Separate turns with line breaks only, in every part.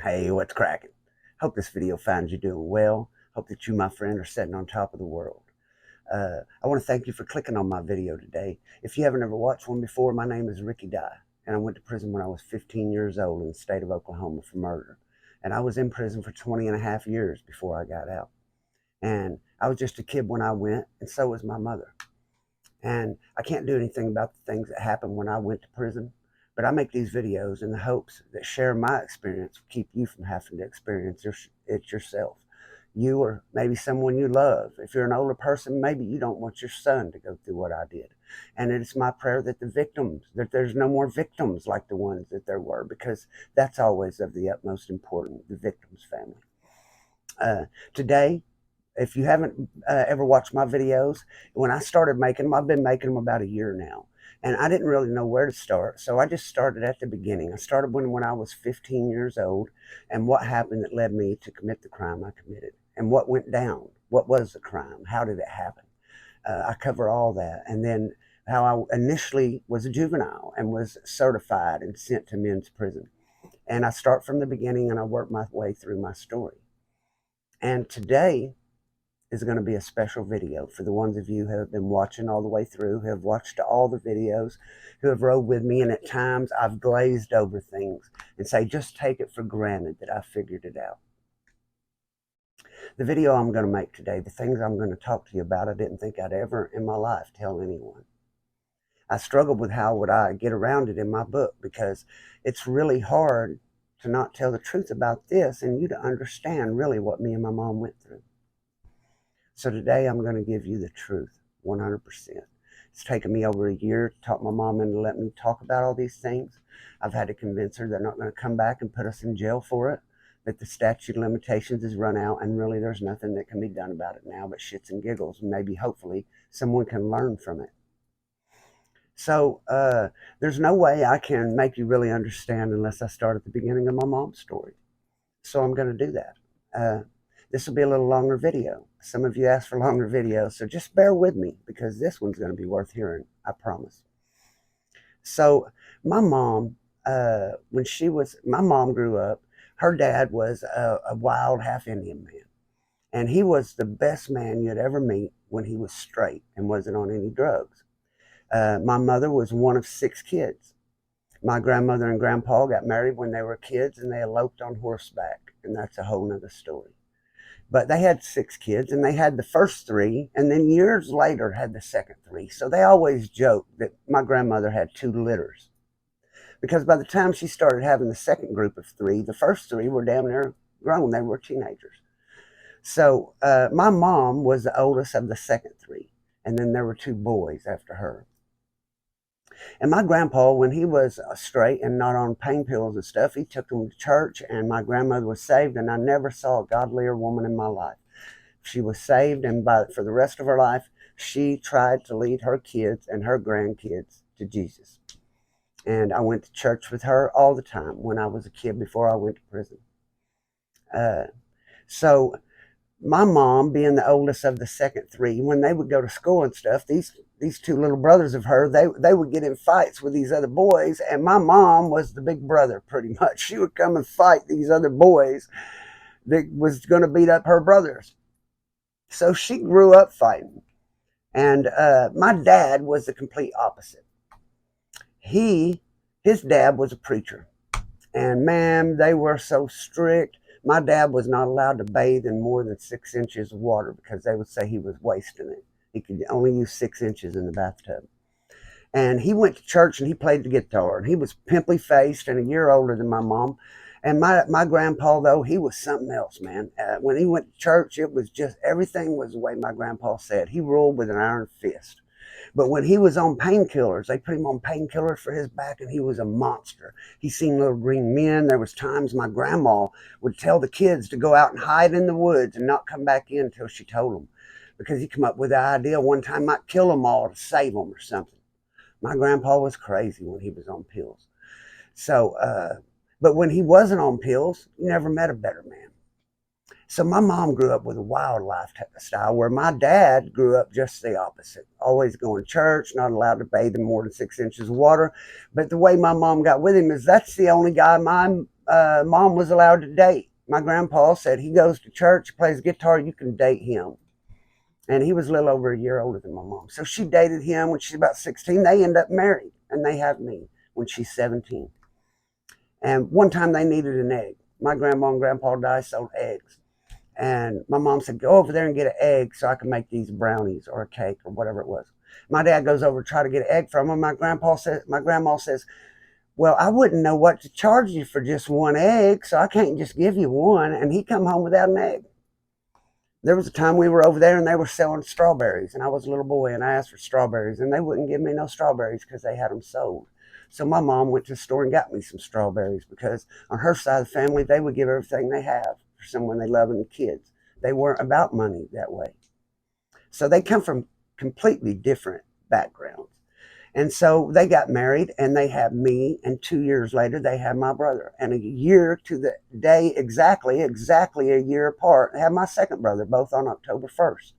Hey, what's cracking? Hope this video finds you doing well. Hope that you, my friend, are sitting on top of the world. I want to thank you for clicking on my video today. If you haven't ever watched one before, my name is Ricky Dye, and I went to prison when I was 15 years old in the state of Oklahoma for murder. And I was in prison for 20 and a half years before I got out. And I was just a kid when I went, and so was my mother. And I can't do anything about the things that happened when I went to prison, but I make these videos in the hopes that share my experience will keep you from having to experience it yourself. You or maybe someone you love. If you're an older person, maybe you don't want your son to go through what I did. And it is my prayer that that there's no more victims like the ones that there were, because that's always of the utmost importance, the victim's family. Today, if you haven't ever watched my videos, when I started making them, I've been making them about a year now. And I didn't really know where to start, so I just started at the beginning. I started when I was 15 years old, and what happened that led me to commit the crime I committed, and what went down. What was the crime? How did it happen? I cover all that. And then how I initially was a juvenile and was certified and sent to men's prison. And I start from the beginning, and I work my way through my story. And today is going to be a special video for the ones of you who have been watching all the way through, who have watched all the videos, who have rode with me, and at times I've glazed over things and say, just take it for granted that I figured it out. The video I'm going to make today, the things I'm going to talk to you about, I didn't think I'd ever in my life tell anyone. I struggled with how would I get around it in my book, because it's really hard to not tell the truth about this and you to understand really what me and my mom went through. So today I'm going to give you the truth, 100%. It's taken me over a year to talk my mom into letting me talk about all these things. I've had to convince her they're not going to come back and put us in jail for it, that the statute of limitations has run out, and really there's nothing that can be done about it now but shits and giggles. Maybe, hopefully, someone can learn from it. So there's no way I can make you really understand unless I start at the beginning of my mom's story. So I'm going to do that. This will be a little longer video. Some of you asked for longer videos, so just bear with me, because this one's going to be worth hearing, I promise. So my mom, my mom grew up, her dad was a wild half-Indian man. And he was the best man you'd ever meet when he was straight and wasn't on any drugs. My mother was one of 6 kids. My grandmother and grandpa got married when they were kids, and they eloped on horseback, and that's a whole nother story. But they had 6 kids, and they had the first 3, and then years later had the second 3. So they always joked that my grandmother had 2 litters, because by the time she started having the second group of 3, the first 3 were damn near grown. They were teenagers. So my mom was the oldest of the second 3, and then there were 2 boys after her. And my grandpa, when he was straight and not on pain pills and stuff, he took them to church, and my grandmother was saved, and I never saw a godlier woman in my life. She was saved, and for the rest of her life, she tried to lead her kids and her grandkids to Jesus. And I went to church with her all the time when I was a kid before I went to prison. So my mom, being the oldest of the second 3, when they would go to school and stuff, these 2 little brothers of her, they would get in fights with these other boys, and my mom was the big brother, pretty much. She would come and fight these other boys that was going to beat up her brothers. So she grew up fighting. And my dad was the complete opposite. His dad was a preacher. And man, they were so strict. My dad was not allowed to bathe in more than 6 inches of water, because they would say he was wasting it. He could only use 6 inches in the bathtub. And he went to church, and he played the guitar. And he was pimply faced and a year older than my mom. And my grandpa, though, he was something else, man. When he went to church, it was just, everything was the way my grandpa said. He ruled with an iron fist. But when he was on painkillers, they put him on painkillers for his back, and he was a monster. He seen little green men. There was times my grandma would tell the kids to go out and hide in the woods and not come back in until she told them, because he come up with the idea one time might kill them all to save them or something. My grandpa was crazy when he was on pills. So, but when he wasn't on pills, you never met a better man. So my mom grew up with a wild lifestyle, where my dad grew up just the opposite. Always going to church, not allowed to bathe in more than 6 inches of water. But the way my mom got with him is that's the only guy my mom was allowed to date. My grandpa said he goes to church, plays guitar, you can date him. And he was a little over a year older than my mom. So she dated him when she's about 16. They end up married, and they have me when she's 17. And one time they needed an egg. My grandma and grandpa died, sold eggs. And my mom said, go over there and get an egg so I can make these brownies or a cake or whatever it was. My dad goes over to try to get an egg from him. My grandma says, well, I wouldn't know what to charge you for just one egg, so I can't just give you one. And he come home without an egg. There was a time we were over there and they were selling strawberries, and I was a little boy and I asked for strawberries, and they wouldn't give me no strawberries because they had them sold. So my mom went to the store and got me some strawberries, because on her side of the family, they would give everything they have for someone they love and the kids. They weren't about money that way. So they come from completely different backgrounds. And so they got married and they had me, and 2 years later they had my brother. And a year to the day, exactly a year apart, I had my second brother, both on October 1st.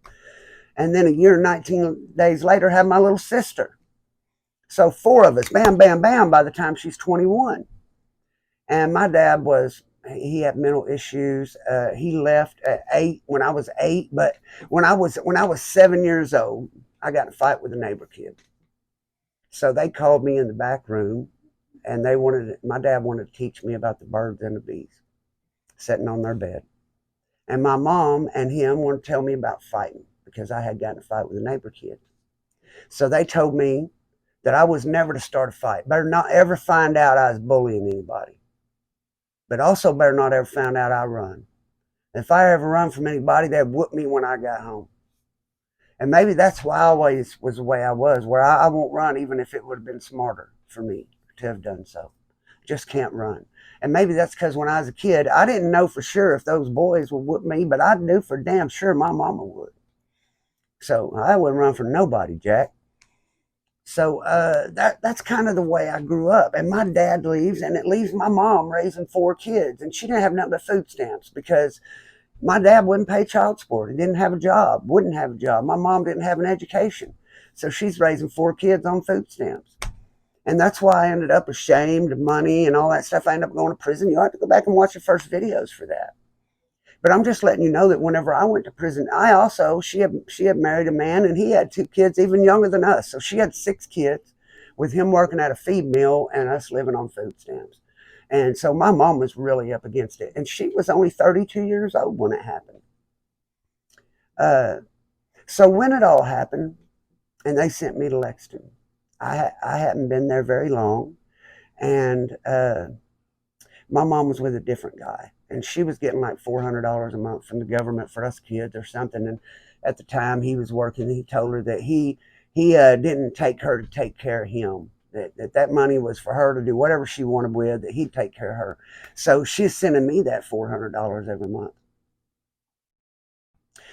And then a year and 19 days later, had my little sister. So 4 of us, bam, bam, bam, by the time she's 21. And my dad he had mental issues. He left at 8 when I was 8, but when I was 7 years old, I got in a fight with a neighbor kid. So they called me in the back room, and my dad wanted to teach me about the birds and the bees sitting on their bed. And my mom and him wanted to tell me about fighting, because I had gotten in a fight with a neighbor kid. So they told me that I was never to start a fight. Better not ever find out I was bullying anybody. But also better not ever find out I run. If I ever run from anybody, they'd whoop me when I got home. And maybe that's why I always was the way I was, where I won't run even if it would have been smarter for me to have done so. Just can't run. And maybe that's because when I was a kid, I didn't know for sure if those boys would whoop me, but I knew for damn sure my mama would. So I wouldn't run for nobody, Jack. So that's kind of the way I grew up. And my dad leaves, and it leaves my mom raising 4 kids. And she didn't have nothing but food stamps, because my dad wouldn't pay child support. He didn't have a job, wouldn't have a job. My mom didn't have an education. So she's raising 4 kids on food stamps. And that's why I ended up ashamed of money and all that stuff. I ended up going to prison. You'll have to go back and watch the first videos for that. But I'm just letting you know that whenever I went to prison, she had married a man, and he had 2 kids even younger than us. So she had 6 kids, with him working at a feed mill and us living on food stamps. And so my mom was really up against it. And she was only 32 years old when it happened. So when it all happened, and they sent me to Lexington, I hadn't been there very long. And my mom was with a different guy. And she was getting like $400 a month from the government for us kids or something. And at the time he was working, he told her that he didn't take her to take care of him. That money was for her to do whatever she wanted with, that he'd take care of her. So she's sending me that $400 every month.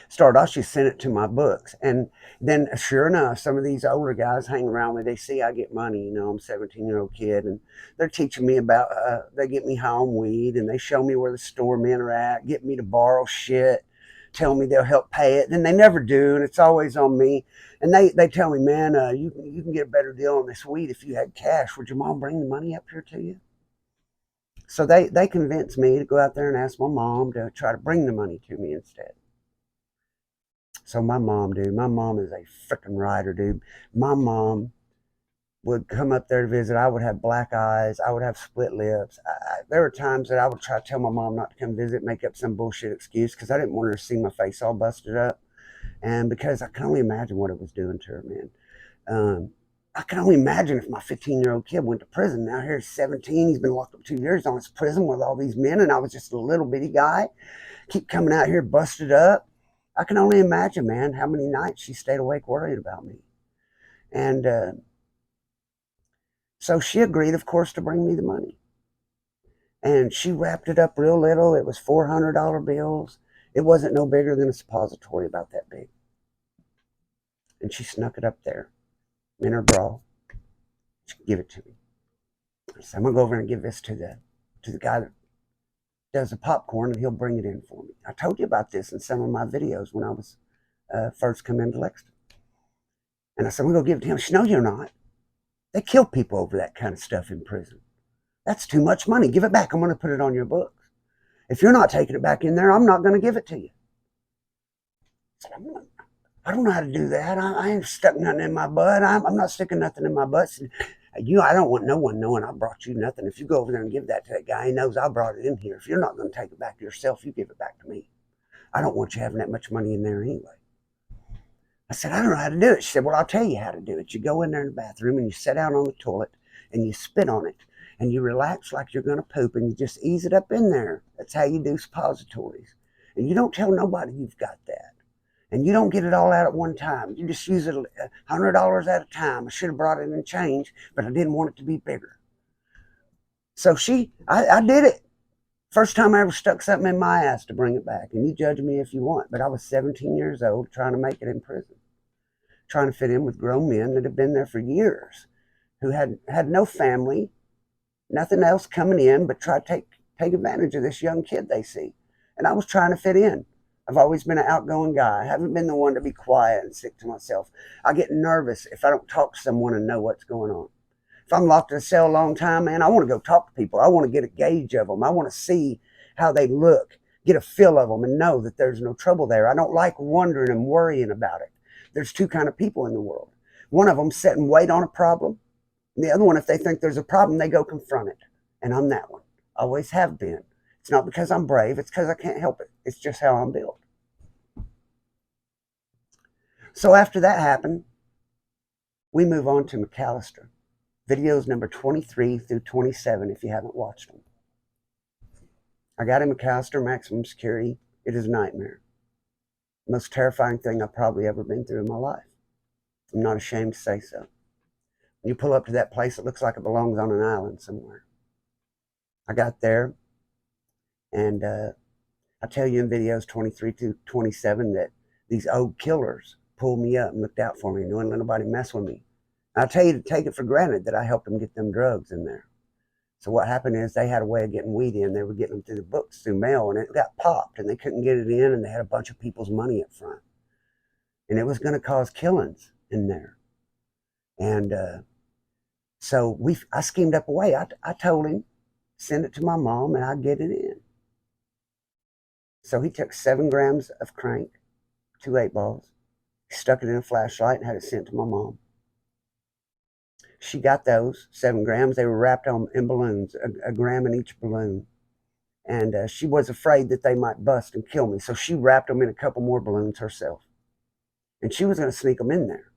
Started off, she sent it to my books. And then sure enough, some of these older guys hang around me. They see I get money. I'm a 17-year-old kid, and they're teaching me about, they get me home weed, and they show me where the store men are at, get me to borrow shit, tell me they'll help pay it. Then they never do, and it's always on me. And they tell me, man, you can get a better deal on this weed if you had cash. Would your mom bring the money up here to you? So they convinced me to go out there and ask my mom to try to bring the money to me instead. So my mom is a freaking rider, dude. My mom would come up there to visit. I would have black eyes. I would have split lips. There were times that I would try to tell my mom not to come visit, make up some bullshit excuse, because I didn't want her to see my face all busted up. And because I can only imagine what it was doing to her, man. I can only imagine if my 15-year-old kid went to prison. Now here's 17. He's been locked up 2 years on his prison with all these men, and I was just a little bitty guy. Keep coming out here busted up. I can only imagine, man, how many nights she stayed awake worried about me. And so she agreed, of course, to bring me the money. And she wrapped it up real little. It was $400 bills. It wasn't no bigger than a suppository, about that big. And she snuck it up there in her bra. She gave it to me. I said, I'm going to go over and give this to the guy that does the popcorn, and he'll bring it in for me. I told you about this in some of my videos when I was first coming to Lexington. And I said, I'm going to go give it to him. She said, no, you're not. They kill people over that kind of stuff in prison. That's too much money. Give it back. I'm going to put it on your books. If you're not taking it back in there, I'm not going to give it to you. I don't know how to do that. I ain't stuck nothing in my butt. I'm not sticking nothing in my butt. So, I don't want no one knowing I brought you nothing. If you go over there and give that to that guy, he knows I brought it in here. If you're not going to take it back to yourself, you give it back to me. I don't want you having that much money in there anyway. I said, I don't know how to do it. She said, well, I'll tell you how to do it. You go in there in the bathroom and you sit down on the toilet and you spit on it and you relax like you're going to poop and you just ease it up in there. That's how you do suppositories. And you don't tell nobody you've got that. And you don't get it all out at one time. You just use it $100 at a time. I should have brought it in change, but I didn't want it to be bigger. So I did it. First time I ever stuck something in my ass to bring it back. And you judge me if you want, but I was 17 years old trying to make it in prison. Trying to fit in with grown men that had been there for years, who had no family, nothing else coming in, but try to take advantage of this young kid they see. And I was trying to fit in. I've always been an outgoing guy. I haven't been the one to be quiet and stick to myself. I get nervous if I don't talk to someone and know what's going on. If I'm locked in a cell a long time, man, I want to go talk to people. I want to get a gauge of them. I want to see how they look, get a feel of them, and know that there's no trouble there. I don't like wondering and worrying about it. There's two kind of people in the world. One of them sit and wait on a problem. And the other one, if they think there's a problem, they go confront it. And I'm that one. Always have been. It's not because I'm brave. It's because I can't help it. It's just how I'm built. So after that happened, we move on to McAllister. Videos number 23 through 27 if you haven't watched them. I got in McAllister, maximum security. It is a nightmare. Most terrifying thing I've probably ever been through in my life. I'm not ashamed to say so. When you pull up to that place, it looks like it belongs on an island somewhere. I got there, and I tell you in videos 23 to 27 that these old killers pulled me up and looked out for me and wouldn't let nobody mess with me. And I tell you to take it for granted that I helped them get them drugs in there. So what happened is they had a way of getting weed in. They were getting them through the books, through mail, and it got popped, and they couldn't get it in, and they had a bunch of people's money up front. And it was going to cause killings in there. And so I schemed up a way. I told him, send it to my mom, and I'd get it in. So he took 7 grams of crank, 2 8-balls, stuck it in a flashlight, and had it sent to my mom. She got those 7 grams. They were wrapped in balloons, a gram in each balloon. And she was afraid that they might bust and kill me. So she wrapped them in a couple more balloons herself. And she was going to sneak them in there.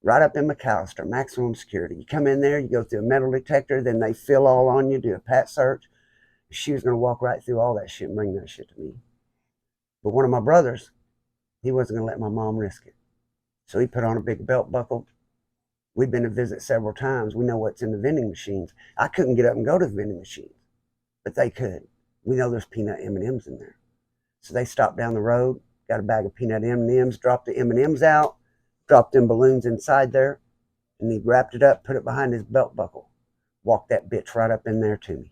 Right up in McAllister, maximum security. You come in there, you go through a metal detector, then they fill all on you, do a pat search. She was going to walk right through all that shit and bring that shit to me. But one of my brothers, he wasn't going to let my mom risk it. So he put on a big belt buckle. We've been to visit several times. We know what's in the vending machines. I couldn't get up and go to the vending machines, but they could. We know there's peanut M&Ms in there. So they stopped down the road, got a bag of peanut M&Ms, dropped the M&Ms out, dropped them balloons inside there, and he wrapped it up, put it behind his belt buckle, walked that bitch right up in there to me.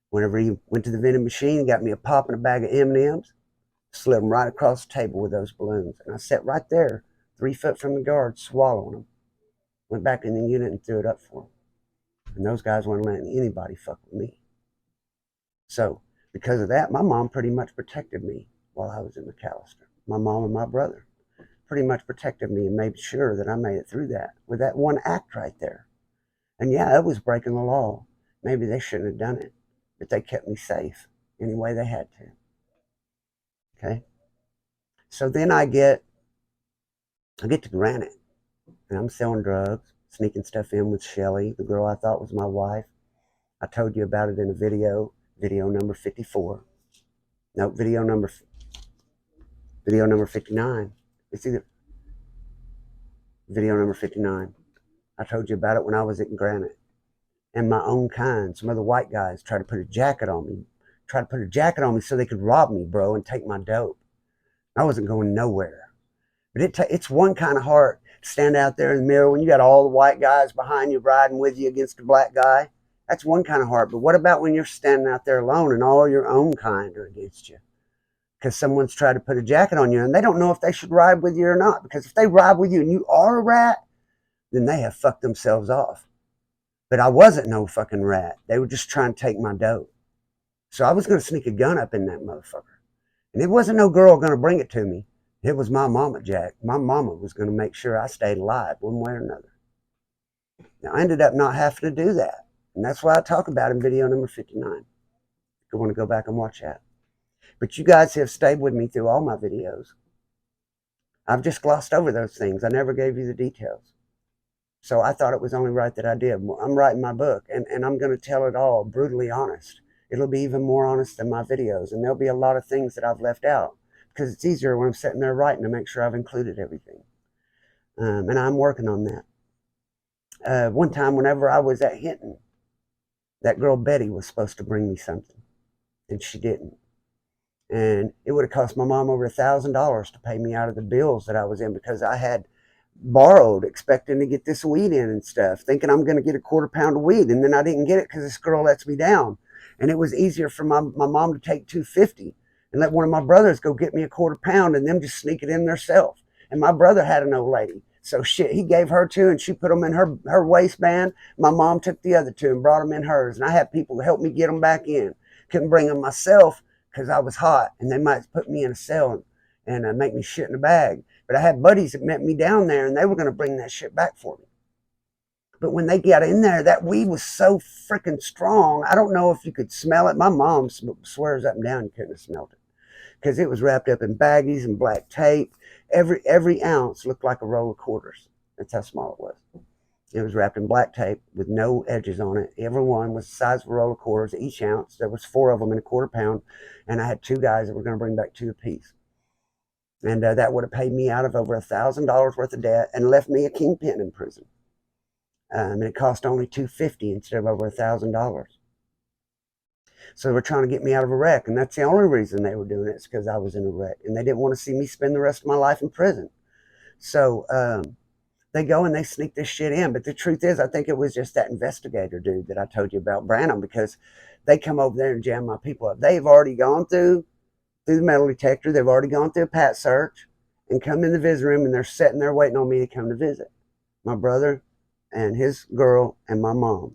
Whenever he went to the vending machine, he got me a pop and a bag of M&Ms, slid them right across the table with those balloons. And I sat right there, 3 foot from the guard, swallowing them. Went back in the unit and threw it up for them. And those guys weren't letting anybody fuck with me. So, because of that, my mom pretty much protected me while I was in McAllister. My mom and my brother pretty much protected me and made sure that I made it through that with that one act right there. And yeah, it was breaking the law. Maybe they shouldn't have done it, but they kept me safe any way they had to. Okay? So then I get to Granite. And I'm selling drugs, sneaking stuff in with Shelly, the girl I thought was my wife. I told you about it in a video number 54. No, video number 59. It's either video number 59. I told you about it when I was at Granite. And my own kind, some other white guys tried to put a jacket on me so they could rob me, bro, and take my dope. I wasn't going nowhere. But it's one kind of heart to stand out there in the mirror when you got all the white guys behind you riding with you against a black guy. That's one kind of heart. But what about when you're standing out there alone and all your own kind are against you? Because someone's tried to put a jacket on you and they don't know if they should ride with you or not. Because if they ride with you and you are a rat, then they have fucked themselves off. But I wasn't no fucking rat. They were just trying to take my dough. So I was going to sneak a gun up in that motherfucker. And it wasn't no girl going to bring it to me. It was my mama, Jack. My mama was going to make sure I stayed alive one way or another. Now, I ended up not having to do that. And that's why I talk about in video number 59. If you want to go back and watch that. But you guys have stayed with me through all my videos. I've just glossed over those things. I never gave you the details. So I thought it was only right that I did. I'm writing my book, and I'm going to tell it all brutally honest. It'll be even more honest than my videos, and there'll be a lot of things that I've left out because it's easier when I'm sitting there writing to make sure I've included everything. And I'm working on that. One time, whenever I was at Hinton, that girl Betty was supposed to bring me something, and she didn't. And it would have cost my mom over $1,000 to pay me out of the bills that I was in because I had borrowed expecting to get this weed in and stuff, thinking I'm going to get a quarter-pound of weed, and then I didn't get it because this girl lets me down. And it was easier for my mom to take $250 and let one of my brothers go get me a quarter-pound and them just sneak it in themselves. And my brother had an old lady, so shit, he gave her two and she put them in her waistband. My mom took the other two and brought them in hers, and I had people to help me get them back in. Couldn't bring them myself because I was hot, and they might put me in a cell and make me shit in a bag. But I had buddies that met me down there, and they were going to bring that shit back for me. But when they got in there, that weed was so freaking strong. I don't know if you could smell it. My mom swears up and down you couldn't have smelled it because it was wrapped up in baggies and black tape. Every ounce looked like a roll of quarters. That's how small it was. It was wrapped in black tape with no edges on it. Every one was the size of a roll of quarters, each ounce. There was 4 of them in a quarter-pound, and I had 2 guys that were going to bring back 2 apiece. And that would have paid me out of over $1,000 worth of debt and left me a kingpin in prison. And it cost only $250 instead of over $1,000. So they were trying to get me out of a wreck, and that's the only reason they were doing it, is because I was in a wreck, and they didn't want to see me spend the rest of my life in prison. So they go and they sneak this shit in. But the truth is, I think it was just that investigator dude that I told you about, Branham, because they come over there and jam my people up. They've already gone through the metal detector. They've already gone through a pat search and come in the visit room, and they're sitting there waiting on me to come to visit. My brother and his girl and my mom.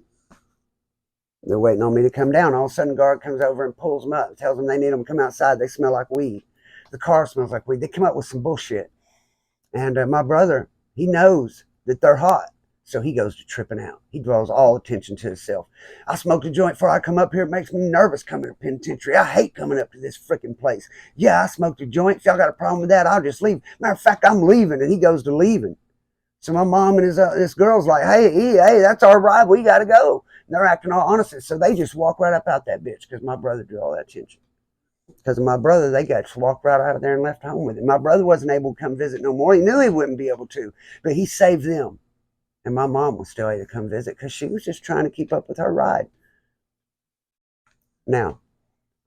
They're waiting on me to come down. All of a sudden, the guard comes over and pulls them up and tells them they need them to come outside. They smell like weed. The car smells like weed. They come up with some bullshit. And my brother, he knows that they're hot. So he goes to tripping out. He draws all attention to himself. I smoked a joint before I come up here. It makes me nervous coming to penitentiary. I hate coming up to this freaking place. Yeah, I smoked a joint. If y'all got a problem with that, I'll just leave. Matter of fact, I'm leaving. And he goes to leaving. So my mom and this girl's like, hey, that's our ride. We got to go. And they're acting all honest. So they just walk right up out that bitch because my brother drew all that attention. Because of my brother, they got walked right out of there and left home with it. My brother wasn't able to come visit no more. He knew he wouldn't be able to, but he saved them. And my mom was still able to come visit because she was just trying to keep up with her ride. Now,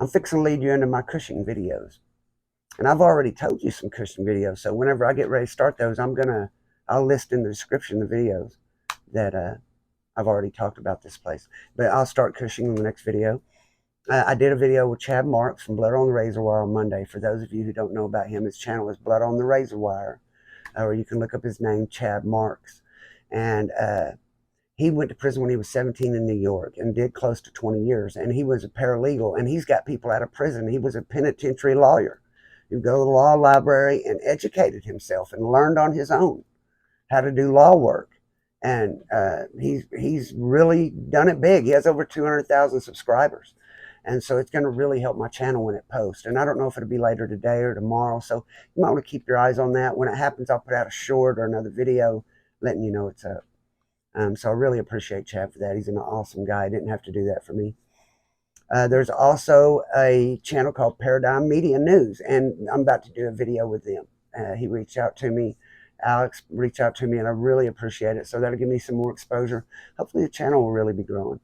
I'm fixing to lead you into my Cushing videos. And I've already told you some Cushing videos. So whenever I get ready to start those, I'll list in the description the videos that I've already talked about this place. But I'll start Cushing in the next video. I did a video with Chad Marks from Blood on the Razor Wire on Monday. For those of you who don't know about him, his channel is Blood on the Razor Wire. Or you can look up his name, Chad Marks. And he went to prison when he was 17 in New York and did close to 20 years. And he was a paralegal, and he's got people out of prison. He was a penitentiary lawyer. He would go to the law library and educated himself and learned on his own how to do law work. And he's really done it big. He has over 200,000 subscribers. And so it's going to really help my channel when it posts. And I don't know if it'll be later today or tomorrow. So you might want to keep your eyes on that. When it happens, I'll put out a short or another video letting you know it's up. So I really appreciate Chad for that. He's an awesome guy. He didn't have to do that for me. There's also a channel called Paradigm Media News. And I'm about to do a video with them. He reached out to me. Alex reached out to me, and I really appreciate it. So that'll give me some more exposure. Hopefully the channel will really be growing.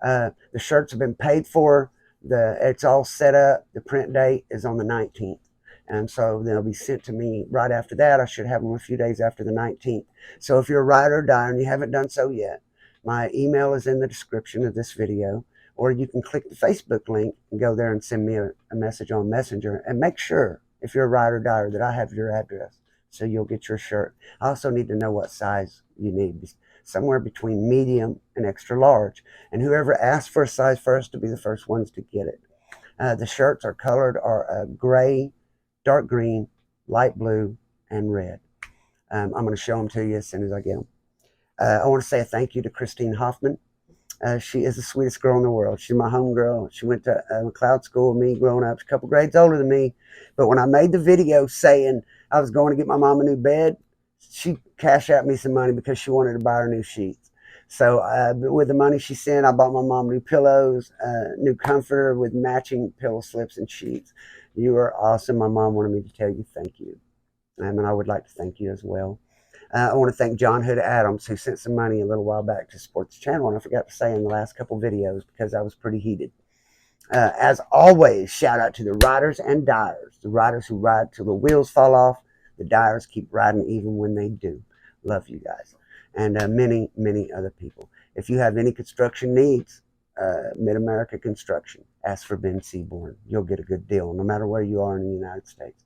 The shirts have been paid for. It's all set up. The print date is on the 19th. And so they'll be sent to me right after that. I should have them a few days after the 19th. So if you're a ride or die and you haven't done so yet, my email is in the description of this video, or you can click the Facebook link and go there and send me a message on Messenger, and make sure, if you're a ride or die, that I have your address so you'll get your shirt. I also need to know what size you need. somewhere between medium and extra large. And whoever asks for a size first will be the first ones to get it. The shirts are colored are gray, dark green, light blue, and red. I'm going to show them to you as soon as I get them. I want to say a thank you to Christine Hoffman. She is the sweetest girl in the world. She's my homegirl. She went to cloud school with me growing up. She's a couple grades older than me. But when I made the video saying I was going to get my mom a new bed, she cashed out me some money because she wanted to buy her new sheets. So with the money she sent, I bought my mom new pillows, new comforter with matching pillow slips and sheets. You are awesome. My mom wanted me to tell you thank you. And I would like to thank you as well. I want to thank John Hood Adams, who sent some money a little while back to support the channel, and I forgot to say in the last couple videos because I was pretty heated. As always, shout out to the riders and dyers, the riders who ride till the wheels fall off, the dyers keep riding even when they do. Love you guys. And many, many other people. If you have any construction needs, Mid-America Construction, ask for Ben Seaborn. You'll get a good deal, no matter where you are in the United States.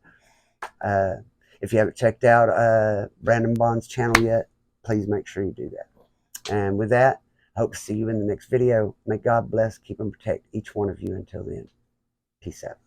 If you haven't checked out Brandon Bond's channel yet, please make sure you do that. And with that, I hope to see you in the next video. May God bless, keep and protect each one of you until then. Peace out.